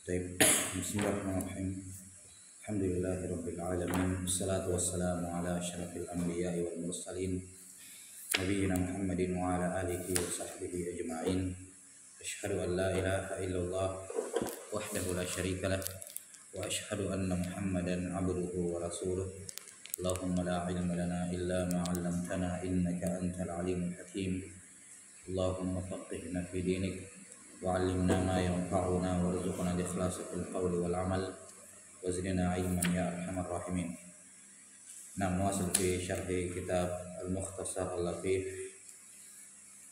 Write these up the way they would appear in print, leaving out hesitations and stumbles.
طيب بسم الله الرحمن الرحيم الحمد لله رب العالمين والصلاة والسلام على أشرف الأنبياء والمرسلين نبينا محمد وعلى آله وصحبه أجمعين أشهد أن لا إله إلا الله وحده لا شريك له وأشهد أن محمدا عبده ورسوله اللهم لا علم لنا إلا ما علمتنا إنك أنت العليم الحكيم اللهم فقهنا في دينك وعلمنا ما ينفعنا وارزقنا الإخلاص في القول والعمل وزدنا علما يا أرحم الراحمين. نواصل في شرح كتاب المختصر اللطيف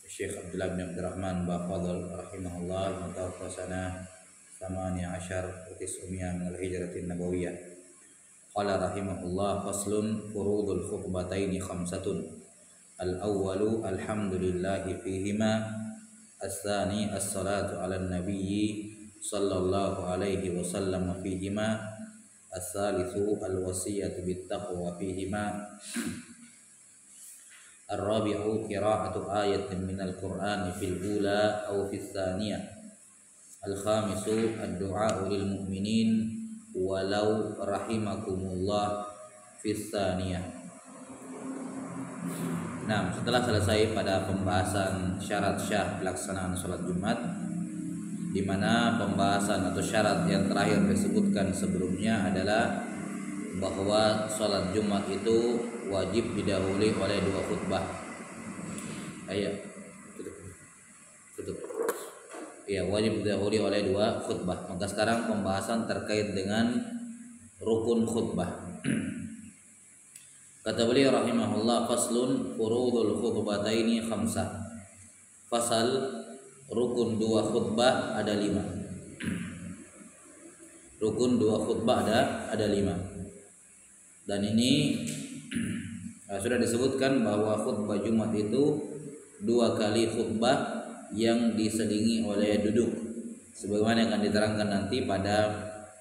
الشيخ عبد الله بن عبد الرحمن بافضل رحمه الله متوفى سنة 18 و900 من الهجرة النبوية. قال رحمه الله فصل فروض الخطبتين 5 الأول الحمد لله فيهما الثاني الصلاة على النبي صلى الله عليه وسلم فيهما الثالث الوصية بالتقوى فيهما الرابع قراءة آية من القرآن في الأولى أو في الثانية الخامس الدعاء للمؤمنين ولو رحمكم الله في الثانية. Nah, setelah selesai pada pembahasan syarat syah pelaksanaan sholat Jumat, di mana pembahasan atau syarat yang terakhir disebutkan sebelumnya adalah bahwa sholat Jumat itu wajib didahului oleh 2 khutbah. Ayo, tutup. Ya, wajib didahului oleh 2 khutbah. Maka sekarang pembahasan terkait dengan rukun khutbah. Kata beliau rahimahullah faslun furudul khutbataini 5. Fasal rukun 2 khutbah ada 5. Rukun 2 khutbah ada 5. Dan ini sudah disebutkan bahwa khutbah Jumat itu 2 kali khutbah yang diselingi oleh duduk. Sebagaimana akan diterangkan nanti pada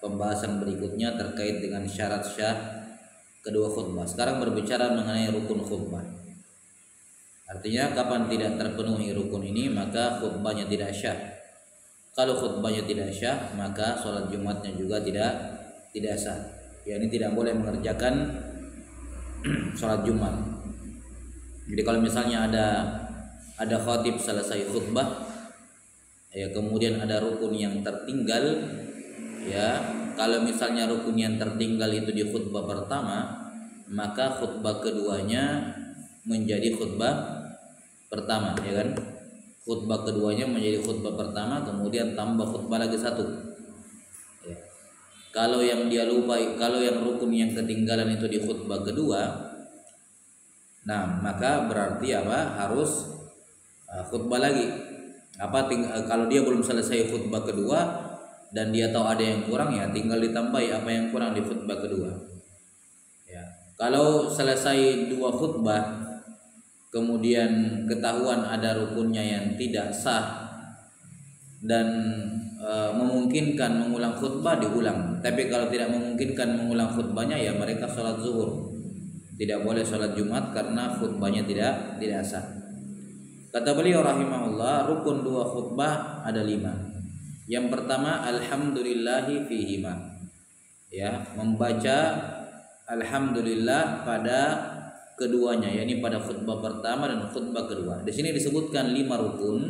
pembahasan berikutnya terkait dengan syarat syah kedua khutbah. Sekarang berbicara mengenai rukun khutbah. Artinya kapan tidak terpenuhi rukun ini maka khutbahnya tidak syah. Kalau khutbahnya tidak syah maka sholat Jumatnya juga tidak sah. Ya, ini tidak boleh mengerjakan sholat Jumat. Jadi kalau misalnya ada khatib selesai khutbah, ya kemudian ada rukun yang tertinggal, ya kalau misalnya rukun yang tertinggal itu di khutbah pertama, maka khutbah keduanya menjadi khutbah pertama, ya kan? Khutbah keduanya menjadi khutbah pertama, kemudian tambah khutbah lagi 1. Ya. Kalau yang dia lupa, kalau yang rukun yang ketinggalan itu di khutbah kedua, nah maka berarti apa? Harus khutbah lagi. Kalau dia belum selesai khutbah kedua dan dia tahu ada yang kurang, ya tinggal ditambahi apa yang kurang di khutbah kedua. Ya. Kalau selesai 2 khutbah kemudian ketahuan ada rukunnya yang tidak sah dan memungkinkan mengulang khutbah, diulang. Tapi kalau tidak memungkinkan mengulang khutbahnya, ya mereka sholat zuhur. Tidak boleh sholat Jumat karena khutbahnya tidak sah. Kata beliau rahimahullah, rukun 2 khutbah ada 5. Yang pertama alhamdulillahi fihima, ya membaca alhamdulillah pada keduanya, yakni pada khutbah pertama dan khutbah kedua. Di sini disebutkan 5 rukun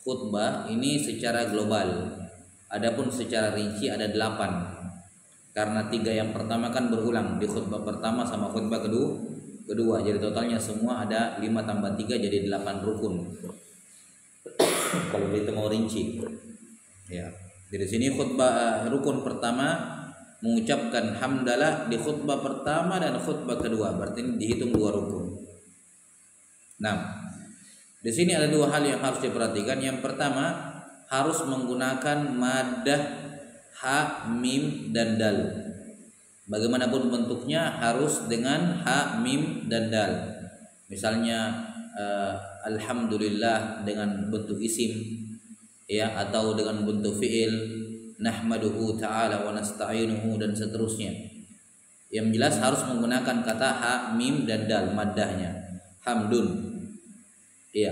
khutbah ini secara global. Adapun secara rinci ada 8. Karena 3 yang pertama kan berulang di khutbah pertama sama khutbah kedua. Jadi totalnya semua ada 5 tambah 3 jadi 8 rukun. Kalau kita mau rinci. Ya, di sini khutbah rukun pertama mengucapkan hamdalah di khutbah pertama dan khutbah kedua, berarti ini dihitung 2 rukun. Nah, di sini ada 2 hal yang harus diperhatikan. Yang pertama harus menggunakan maddah ha, mim dan dal. Bagaimanapun bentuknya harus dengan ha, mim dan dal. Misalnya alhamdulillah dengan bentuk isim, ya, atau dengan bentuk fi'il nahmaduhu ta'ala wa nasta'inuhu dan seterusnya. Yang jelas harus menggunakan kata ha, mim dan dal maddahnya. Hamdun. Iya.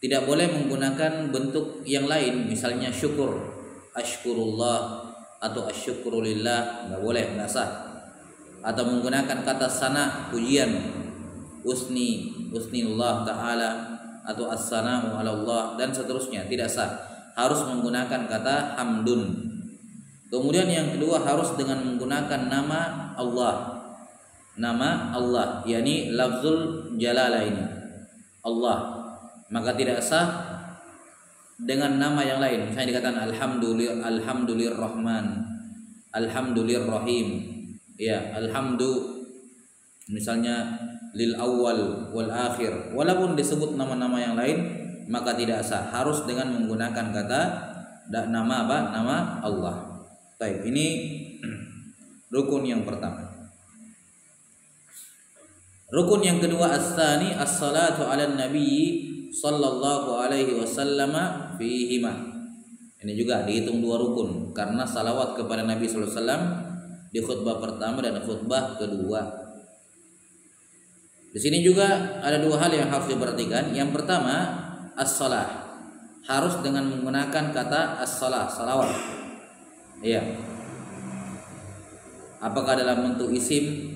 Tidak boleh menggunakan bentuk yang lain, misalnya syukur. ashkurullah atau asyukrulillah, nggak boleh, nggak sah. Atau menggunakan kata sana, pujian, usniullah ta'ala, atau as-sana'u 'ala Allah dan seterusnya, tidak sah. Harus menggunakan kata hamdun. Kemudian yang kedua harus dengan menggunakan nama Allah. Nama Allah, yakni lafzul jalalah ini, Allah. Maka tidak sah dengan nama yang lain. Misalnya dikatakan alhamdulillahirrahman, alhamdulillahirrahim, ya, misalnya lil awal wal akhir, walaupun disebut nama-nama yang lain maka tidak sah, harus dengan menggunakan kata nama apa? Nama Allah. Baik, ini rukun yang pertama. Rukun yang kedua as-tsani as-salatu 'alan nabi sallallahu alaihi wasallam fihima. Ini juga dihitung dua rukun karena salawat kepada Nabi sallallahu alaihi wasallam di khutbah pertama dan khutbah kedua. Di sini juga ada dua hal yang harus diperhatikan. Yang pertama, as-shalah. Harus dengan menggunakan kata as-shalah, salawat. Iya. Apakah dalam bentuk isim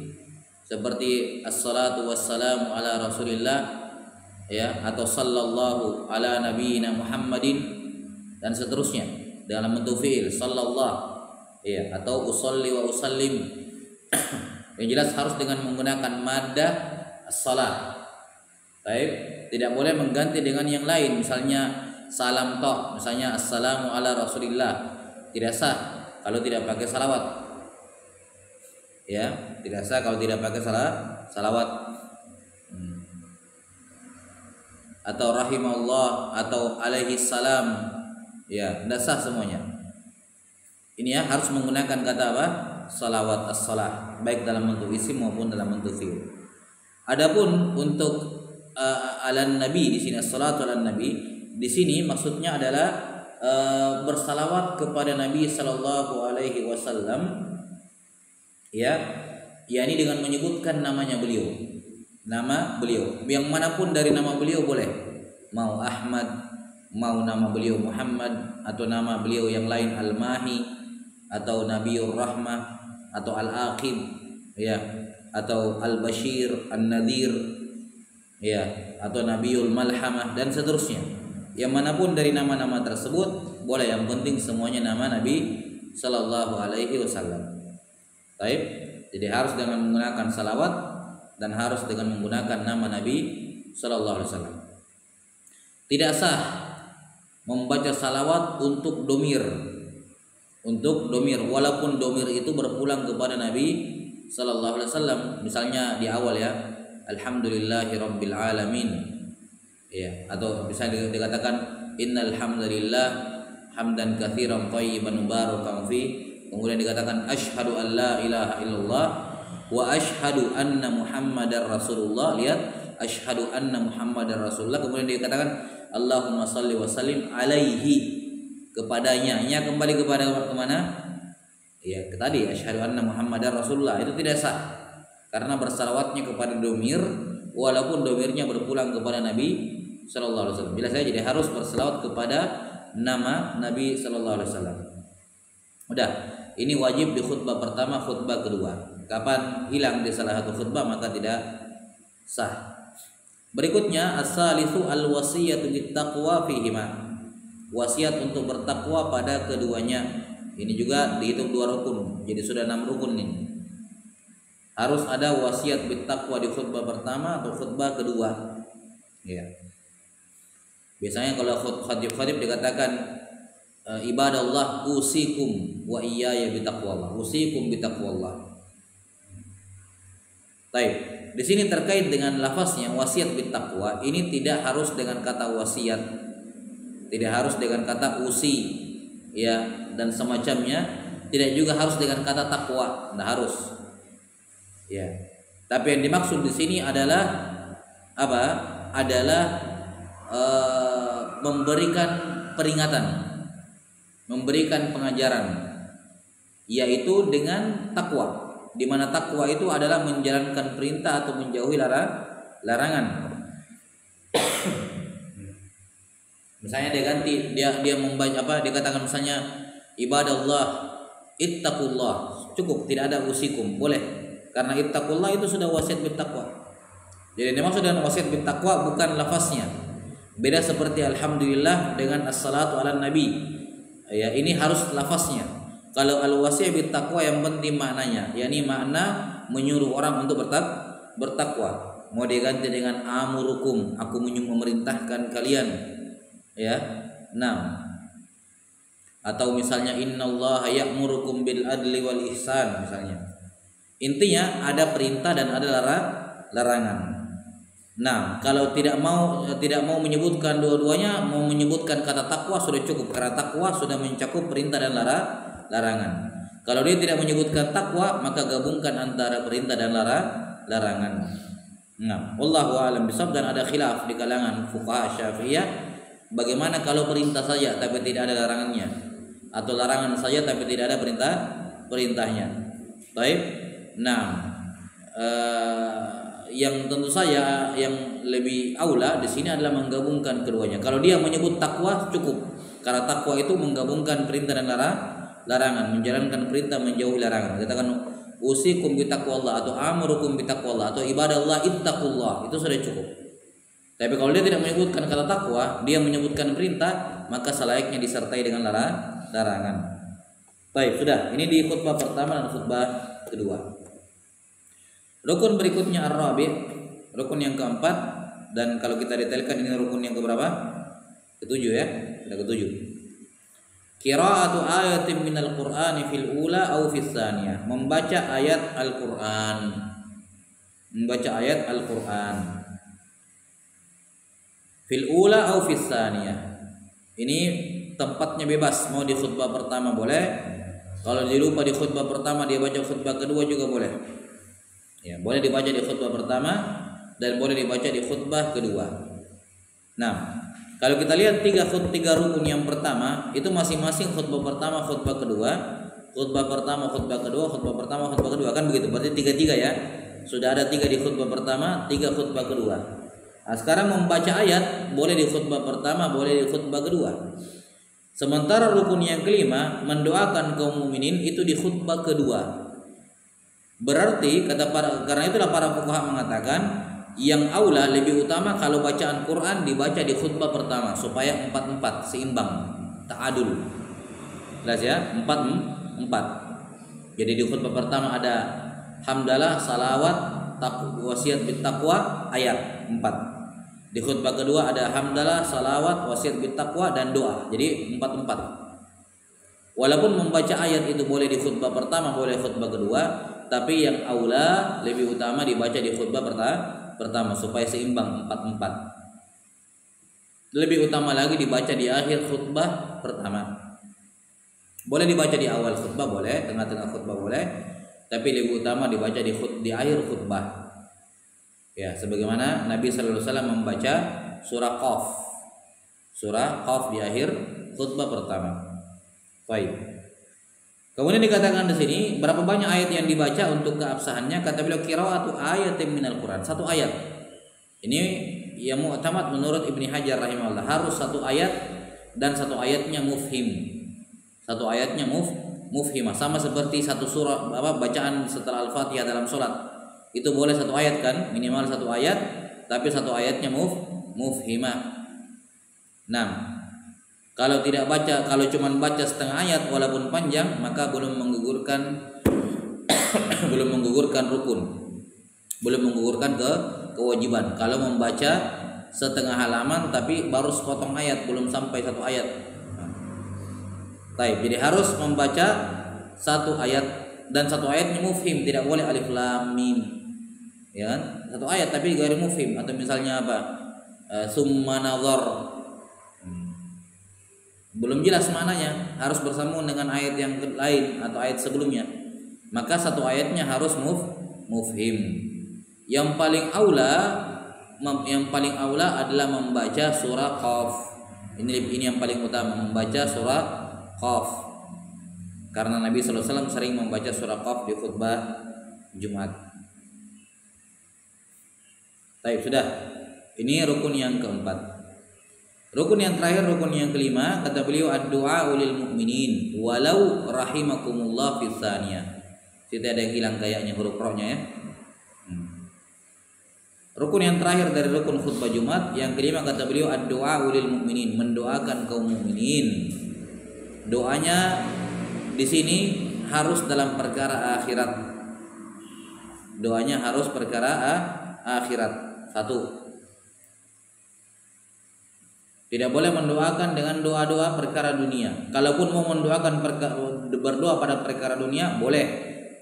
seperti as-salatu wassalamu ala Rasulillah, ya, atau sallallahu ala nabiyyina Muhammadin dan seterusnya, dalam bentuk fiil sallallahu, ya, atau usolli wa usallim. Yang jelas harus dengan menggunakan maddah as-salah. Baik, tidak boleh mengganti dengan yang lain, misalnya salam tok, misalnya assalamu ala Rasulillah, tidak sah kalau tidak pakai salawat. Ya, tidak sah kalau tidak pakai salawat. Atau rahimallah atau alaihi salam, ya, tidak sah semuanya. Ini ya harus menggunakan kata apa? Salawat as-salah, baik dalam bentuk isim maupun dalam bentuk fi'il. Adapun untuk alan nabi di sini, as-salatu alan nabi di sini maksudnya adalah bersalawat kepada Nabi sallallahu alaihi wasallam, ya, yakni dengan menyebutkan namanya beliau. Nama beliau, yang manapun dari nama beliau boleh, mau Ahmad, mau nama beliau Muhammad, atau nama beliau yang lain Al-Mahi, atau Nabiur Rahmah, atau Al-Aqib, ya, atau Al-Bashir, An-Nadir, ya, atau Nabiul Malhamah dan seterusnya. Yang manapun dari nama-nama tersebut boleh, yang penting semuanya nama Nabi sallallahu alaihi wasallam. Baik, jadi harus dengan menggunakan salawat dan harus dengan menggunakan nama Nabi sallallahu alaihi wasallam. Tidak sah membaca salawat untuk domir. Untuk domir, walaupun domir itu berpulang kepada Nabi sallallahu alaihi wasallam. Misalnya di awal, ya, alhamdulillahirabbil alamin, ya, atau bisa dikatakan innal hamdalillah hamdan katsiran thayyiban mubarakan fi. Kemudian dikatakan asyhadu an la ilaha illallah wa asyhadu anna Muhammadar Rasulullah. Lihat, asyhadu anna Muhammadar Rasulullah. Kemudian dikatakan Allahumma shalli wa sallim alaihi, kepadanya. Nya kembali kepada kemana? Ya, ke tadi asyhadu anna Muhammadar Rasulullah. Itu tidak sah karena bersalawatnya kepada domir, walaupun domirnya berpulang kepada Nabi sallallahu alaihi wasallam. Bila saya jadi harus bersalawat kepada nama Nabi sallallahu alaihi wasallam. Udah, ini wajib di khutbah pertama, khutbah kedua. Kapan hilang di salah satu khutbah maka tidak sah. Berikutnya as-salisu al-wasiyatu bit-taqwa fihima. Wasiat untuk bertakwa pada keduanya. Ini juga dihitung dua rukun. Jadi sudah 6 rukun ini. Harus ada wasiat bit-taqwa di khutbah pertama atau khutbah kedua. Ya. Biasanya kalau khatib dikatakan ibadallah usikum wa iyaya bitaqwallah. Usikum bitaqwallah. Baik, di sini terkait dengan lafaznya wasiat bittaqwa, ini tidak harus dengan kata wasiat, tidak harus dengan kata usi, ya, dan semacamnya, tidak juga harus dengan kata takwa, tidak harus, ya. Tapi yang dimaksud di sini adalah apa? Adalah memberikan peringatan, memberikan pengajaran, yaitu dengan takwa. Di mana takwa itu adalah menjalankan perintah atau menjauhi larangan. Misalnya dia membaca apa? Dikatakan misalnya ibadallah, ittaqullah, cukup, tidak ada usikum, boleh. Karena ittaqullah itu sudah wasiat bertakwa. Jadi yang dimaksud dengan wasiat bertakwa bukan lafaznya. Beda seperti alhamdulillah dengan assalatu ala nabi. Ya, ini harus lafaznya. Kalau al-wasiat bertakwa yang penting maknanya, yakni makna menyuruh orang untuk bertakwa. Mau diganti dengan amurukum, aku memerintahkan kalian. Ya. Nah, atau misalnya innallaha ya'murukum bil adli wal ihsan misalnya. Intinya ada perintah dan ada larangan. Nah, kalau tidak mau menyebutkan dua-duanya, mau menyebutkan kata takwa sudah cukup karena takwa sudah mencakup perintah dan larangan. Kalau dia tidak menyebutkan takwa, maka gabungkan antara perintah dan larangan. Nah, wallahu a'lam bishawab. Dan ada khilaf di kalangan fuqaha Syafi'iyah, bagaimana kalau perintah saja tapi tidak ada larangannya, atau larangan saja tapi tidak ada perintahnya. Baik. Nah, yang tentu saja yang lebih aula di sini adalah menggabungkan keduanya. Kalau dia menyebut takwa cukup, karena takwa itu menggabungkan perintah dan larangan, menjalankan perintah menjauhi larangan. Katakan usikum bitaqwallah atau amurukum bitaqwallah atau ibadallah ittaqullah, itu sudah cukup. Tapi kalau dia tidak menyebutkan kata takwa, dia menyebutkan perintah, maka selayaknya disertai dengan larangan. Baik, sudah. Ini di khutbah pertama dan khutbah kedua. Rukun berikutnya ar-rabi', rukun yang keempat, dan kalau kita detailkan ini rukun yang keberapa? Ketujuh ya, sudah ketujuh. Qira'atu ayatin minal Qur'ani fil ula aw fis tsaniyah, membaca ayat Al-Qur'an. Membaca ayat Al-Qur'an. Fil ula aw fis tsaniyah. Ini tempatnya bebas, mau di khutbah pertama boleh. Kalau dia lupa di khutbah pertama dia baca khutbah kedua juga boleh. Ya, boleh dibaca di khutbah pertama dan boleh dibaca di khutbah kedua. Nah, kalau kita lihat tiga rukun yang pertama itu masing-masing khutbah pertama, khutbah kedua, khutbah pertama, khutbah kedua, khutbah pertama, khutbah kedua, kan begitu. Berarti tiga ya. Sudah ada 3 di khutbah pertama, 3 khutbah kedua. Nah, sekarang membaca ayat boleh di khutbah pertama, boleh di khutbah kedua. Sementara rukun yang kelima, mendoakan kaum mukminin, itu di khutbah kedua. Berarti karena itulah para fuqaha mengatakan yang aula lebih utama kalau bacaan Quran dibaca di khutbah pertama supaya 4-4 seimbang, ta'adul. Jelas ya? 4-4. Jadi di khutbah pertama ada hamdalah, salawat, wasiat bittaqwa, ayat 4. Di khutbah kedua ada hamdalah, salawat, wasiat bittaqwa dan doa. Jadi 4-4. Walaupun membaca ayat itu boleh di khutbah pertama, boleh khutbah kedua, tapi yang aula lebih utama dibaca di khutbah pertama supaya seimbang 4-4. Lebih utama lagi dibaca di akhir khutbah pertama. Boleh dibaca di awal khutbah boleh, tengah-tengah khutbah boleh, tapi lebih utama dibaca di akhir khutbah. Ya, sebagaimana Nabi sallallahu alaihi wasallam membaca surah Qaf. Surah Qaf di akhir khutbah pertama. Baik. Kemudian dikatakan di sini berapa banyak ayat yang dibaca untuk keabsahannya? Kata beliau qira'atu ayatin minal Quran, 1 ayat. Ini yang mu'tamad menurut Ibnu Hajar rahimahullah, harus 1 ayat dan 1 ayatnya mufhim. 1 ayatnya mufhimah, sama seperti 1 surah bacaan setelah Al-Fatihah dalam salat. Itu boleh 1 ayat kan, minimal 1 ayat, tapi 1 ayatnya mufhimah. Nah, kalau tidak baca, kalau cuma baca setengah ayat walaupun panjang, maka belum menggugurkan rukun, belum menggugurkan kewajiban. Kalau membaca setengah halaman tapi baru sepotong ayat, belum sampai 1 ayat. Baik, jadi harus membaca 1 ayat dan 1 ayatnya mufhim, tidak boleh alif lam mim. Ya kan? 1 ayat tapi ghairi mufhim, atau misalnya apa? Summa nazar. Belum jelas maknanya, harus bersambung dengan ayat yang lain atau ayat sebelumnya. Maka 1 ayatnya harus mufhim. Yang paling aula adalah membaca surah Qaf. Ini yang paling utama, membaca surah Qaf. Karena Nabi sallallahu alaihi wasallam sering membaca surah Qaf di khutbah Jumat. Baik, sudah. Ini rukun yang keempat. Rukun yang terakhir, rukun yang kelima, kata beliau ad-du'a lil mu'minin walau rahimakumullah fis tsaniyah. Situ ada yang hilang kayaknya huruf ro-nya ya. Rukun yang terakhir dari rukun khutbah Jumat yang kelima, kata beliau ad-du'a lil mu'minin, mendoakan kaum mukminin. Doanya di sini harus dalam perkara akhirat. Doanya harus perkara akhirat. Satu, tidak boleh mendoakan dengan doa-doa perkara dunia. Kalaupun mau mendoakan berdoa pada perkara dunia boleh,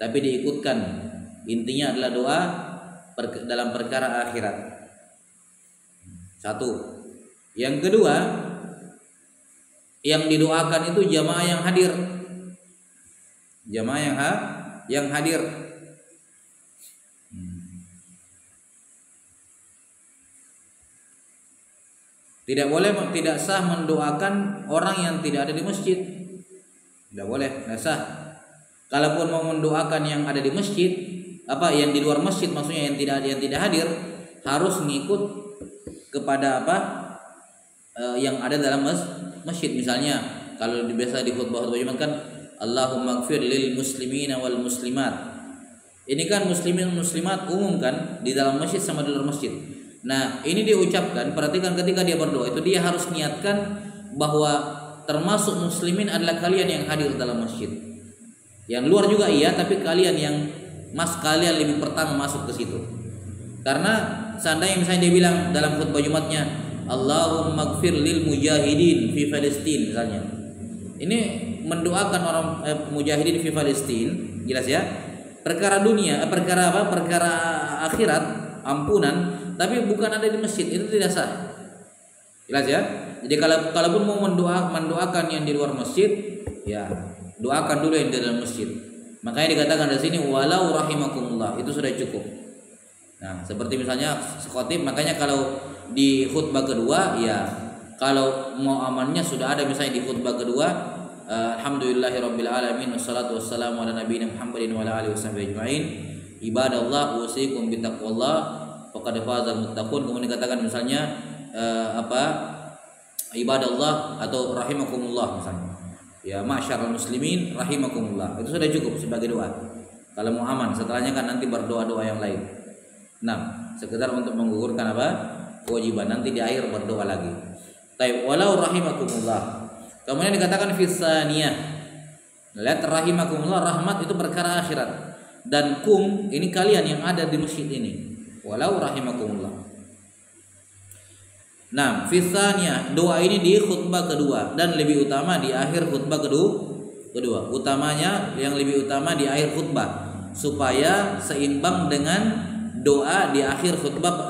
tapi diikutkan. Intinya adalah doa dalam perkara akhirat. Satu. Yang kedua, yang didoakan itu jamaah yang hadir. Jamaah yang hadir. Tidak boleh, tidak sah mendoakan orang yang tidak ada di masjid. Tidak boleh, tidak sah. Kalaupun mau mendoakan yang ada di masjid, yang di luar masjid maksudnya, yang tidak hadir, harus ngikut kepada yang ada dalam masjid. Misalnya kalau biasa di khutbah Jumat kan Allahumma ighfir lil muslimina wal muslimat. Ini kan muslimin muslimat umum kan, di dalam masjid sama di luar masjid. Nah, ini dia ucapkan, perhatikan ketika dia berdoa itu dia harus niatkan bahwa termasuk muslimin adalah kalian yang hadir dalam masjid. Yang luar juga iya, tapi kalian lebih pertama masuk ke situ. Karena seandainya misalnya dia bilang dalam khutbah Jumatnya Allahumma ighfir lil mujahidin fi Palestina misalnya. Ini mendoakan orang mujahidin fi Palestina, jelas ya. Perkara dunia, perkara akhirat, ampunan, tapi bukan ada di masjid, itu tidak sah. Jelas ya. Jadi kalaupun mau mendoakan yang di luar masjid, ya doakan dulu yang di dalam masjid. Makanya dikatakan di sini walau rahimakumullah, itu sudah cukup. Nah, seperti misalnya khotib, makanya kalau di khutbah kedua, ya kalau mau amannya sudah ada misalnya di khutbah kedua, alhamdulillahirabbil alamin wassalatu wassalamu ala nabiyina Muhammadin wa ala alihi washabbihi ajmain. Ibadallah usikum bittaqwallah faqad fazal muttaqun. Kemudian dikatakan misalnya ibadallah atau rahimakumullah misalnya. Ya ma'syaral muslimin rahimakumullah. Itu sudah cukup sebagai doa. Kalau mau aman, setelahnya kan nanti berdoa-doa yang lain. Nah, sekedar untuk menggugurkan kewajiban, nanti di akhir berdoa lagi. Taib walau rahimakumullah. Kemudian dikatakan fis tsaniyah. Lihat rahimakumullah, rahmat itu perkara akhirat. Dan kum ini kalian yang ada di masjid ini. Walau rahimakumullah. Nah, fis tsaniyah, doa ini di khutbah kedua dan lebih utama di akhir khutbah kedua. Utamanya yang lebih utama di akhir khutbah supaya seimbang dengan doa di akhir khutbah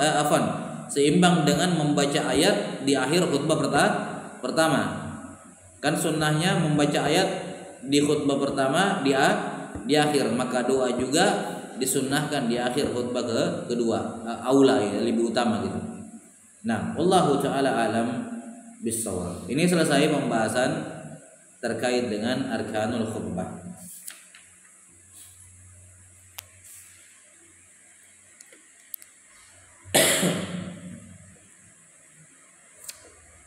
seimbang dengan membaca ayat di akhir khutbah pertama. Kan sunnahnya membaca ayat di khutbah pertama di akhir, maka doa juga disunnahkan di akhir khutbah kedua, aula ya, lebih utama gitu. Nah, wallahu taala alam bissawab. Ini selesai pembahasan terkait dengan arkanul khutbah.